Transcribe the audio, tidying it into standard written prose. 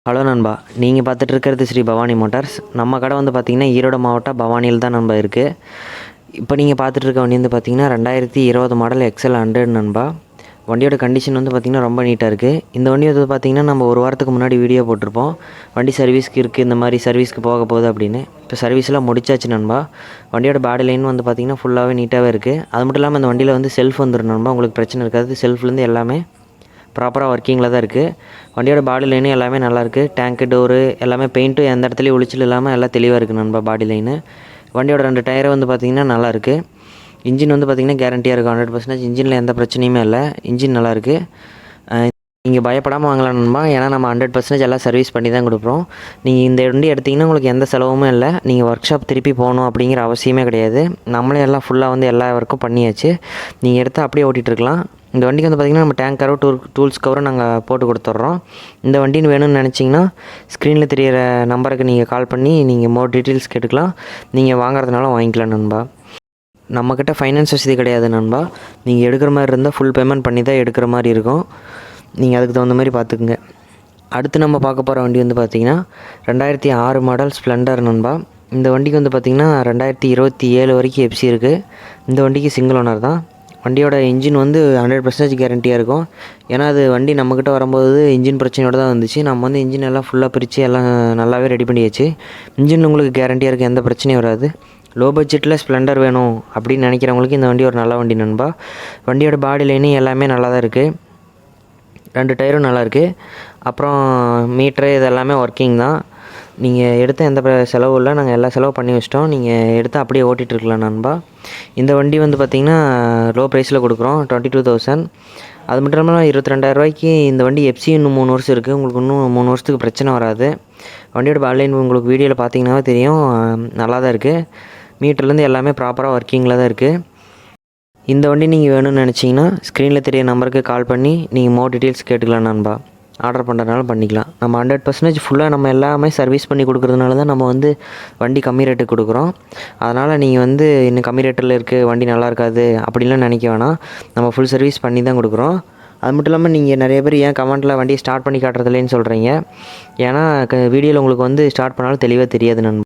Hello நண்பா, நீங்கள் பார்த்துட்டு இருக்கிறது ஸ்ரீ பவானி மோட்டார்ஸ். நம்ம கடை வந்து பார்த்திங்கன்னா ஈரோடு மாவட்டம் பவானியில் தான் நண்பா இருக்குது. இப்போ நீங்கள் பார்த்துட்டு இருக்க வண்டி வந்து பார்த்திங்கன்னா 2020 மாடல் XL100 நண்பா. வண்டியோட கண்டிஷன் வந்து பார்த்திங்கன்னா ரொம்ப நீட்டாக இருக்குது. இந்த வண்டி வந்து பார்த்திங்கன்னா நம்ம ஒரு வாரத்துக்கு முன்னாடி வீடியோ போட்டிருப்போம். வண்டி சர்வீஸ்க்கு இருக்குது, இந்த மாதிரி சர்வீஸ்க்கு போக போகுது அப்படின்னு. இப்போ சர்வீஸ்லாம் முடிச்சாச்சு நண்பா. வண்டியோட பாடி லைன் வந்து பார்த்திங்கன்னா ஃபுல்லாகவே நீட்டாகவே இருக்குது. அது மட்டும் இல்லாமல் அந்த வண்டியில் வந்து செல்ஃப் வந்துடும் நண்பா. உங்களுக்கு பிரச்சனை இருக்காது. செல்ஃப்லேருந்து எல்லாமே ப்ராப்பராக ஒர்க்கிங்கில் தான் இருக்குது. வண்டியோட பாடி லைனு எல்லாமே நல்லாயிருக்கு. டேங்க்கு, டோரு எல்லாமே பெயிண்ட்டும் எந்த இடத்துலையும் ஒளிச்சல் இல்லாமல் எல்லாம் தெளிவாக இருக்குது நண்பா. பாடி லைனு வண்டியோட 2 டயரை வந்து பார்த்திங்கன்னா நல்லாயிருக்கு. இன்ஜின் வந்து பார்த்திங்கன்னா கேரண்டியாக இருக்கும். 100% இன்ஜினில் எந்த பிரச்சனையுமே இல்லை. இன்ஜின் நல்லாயிருக்கு. நீங்கள் பயப்படாமல் வாங்கலாம் நண்பா. ஏன்னா நம்ம 100% எல்லாம் சர்வீஸ் பண்ணி தான் கொடுப்போம். நீங்கள் இந்த வண்டி எடுத்திங்கன்னா உங்களுக்கு எந்த செலவுமே இல்லை. நீங்கள் ஒர்க் ஷாப் திருப்பி போகணும் அப்படிங்கிற அவசியமே கிடையாது. நம்மளே எல்லாம் ஃபுல்லாக வந்து எல்லா ஒர்க்கும் பண்ணியாச்சு. நீங்கள் எடுத்து அப்படியே ஓட்டிகிட்ருக்கலாம். இந்த வண்டிக்கு வந்து பார்த்திங்கன்னா நம்ம டேங்க் கவரும் டூல்ஸ் கவரும் நாங்கள் போட்டு கொடுத்துட்றோம். இந்த வண்டின்னு வேணும்னு நினச்சிங்கன்னா ஸ்க்ரீனில் தெரியிற நம்பருக்கு நீங்கள் கால் பண்ணி நீங்கள் மோர் டீட்டெயில்ஸ் கேட்டுக்கலாம். நீங்கள் வாங்குறதுனால வாங்கிக்கலாம் நண்பா. நம்மக்கிட்ட ஃபைனான்ஸ் வசதி கிடையாது நண்பா. நீங்கள் எடுக்கிற மாதிரி இருந்தால் ஃபுல் பேமெண்ட் பண்ணி தான் எடுக்கிற மாதிரி இருக்கும். நீங்கள் அதுக்கு தகுந்த மாதிரி பார்த்துக்குங்க. அடுத்து நம்ம பார்க்க போகிற வண்டி வந்து பார்த்திங்கன்னா 2006 மாடல் ஸ்ப்ளெண்டர் நண்பா. இந்த வண்டிக்கு வந்து பார்த்திங்கன்னா 2027 வரைக்கும் எஃப்சி இருக்குது. இந்த வண்டிக்கு சிங்கிள் ஓனர் தான். வண்டியோட இன்ஜின் வந்து 100% கேரண்டியாக இருக்கும். ஏன்னா அது வண்டி நம்மக்கிட்ட வரும்போது இன்ஜின் பிரச்சனையோடு தான் வந்துச்சு. நம்ம வந்து இன்ஜின் எல்லாம் ஃபுல்லாக பிரித்து எல்லாம் நல்லாவே ரெடி பண்ணியாச்சு. இன்ஜின் உங்களுக்கு கேரண்டியாக இருக்குது, எந்த பிரச்சனையும் வராது. லோ பட்ஜெட்டில் ஸ்ப்ளெண்டர் வேணும் அப்படின்னு நினைக்கிறவங்களுக்கு இந்த வண்டி ஒரு நல்ல வண்டி நண்பா. வண்டியோட பாடி லைனு எல்லாமே நல்லா தான் இருக்குது. 2 டயரும் நல்லாயிருக்கு. அப்புறம் மீட்ரு இதெல்லாமே ஒர்க்கிங் தான். நீங்கள் எடுத்த எந்த செலவும் இல்லை. நாங்கள் எல்லா செலவும் பண்ணி வச்சிட்டோம். நீங்கள் எடுத்து அப்படியே ஓட்டிகிட்ருக்கலாம் நண்பா. இந்த வண்டி வந்து பார்த்திங்கன்னா லோ ப்ரைஸில் கொடுக்குறோம், 22,000. அது மட்டும் இல்லாமல் 22,000 இந்த வண்டி எஃப்சி இன்னும் 3 வருஷம் இருக்குது. உங்களுக்கு இன்னும் 3 வருஷத்துக்கு பிரச்சனை வராது. வண்டியோட பாட்லைன் உங்களுக்கு வீடியோவில் பார்த்தீங்கன்னாவே தெரியும், நல்லா தான் இருக்குது. மீட்டர்லேருந்து எல்லாமே ப்ராப்பராக ஒர்க்கிங்கில் தான் இருக்குது. இந்த வண்டி நீங்கள் வேணும்னு நினச்சிங்கன்னா ஸ்க்ரீனில் தெரிய நம்பருக்கு கால் பண்ணி நீங்கள் மோர் டீட்டெயில்ஸ் கேட்டுக்கலாம் நண்பா. ஆர்டர் பண்ணுறதுனால பண்ணிக்கலாம். நம்ம 100% ஃபுல்லாக நம்ம எல்லாமே சர்வீஸ் பண்ணி கொடுக்குறதுனால தான் நம்ம வந்து வண்டி கம்மி ரேட்டுக்கு கொடுக்குறோம். அதனால் நீங்கள் வந்து இன்னும் கம்மி ரேட்டில் இருக்குது, வண்டி நல்லா இருக்காது அப்படின்லாம் நினைக்க வேணாம். நம்ம ஃபுல் சர்வீஸ் பண்ணி தான் கொடுக்குறோம். அது மட்டும் இல்லாமல் நீங்கள் நிறைய பேர் ஏன் கமெண்ட்டில் வண்டியை ஸ்டார்ட் பண்ணி காட்டுறதில்லைன்னு சொல்கிறீங்க. ஏன்னா வீடியோவில் உங்களுக்கு வந்து ஸ்டார்ட் பண்ணாலும் தெளிவாக தெரியாது நண்பா.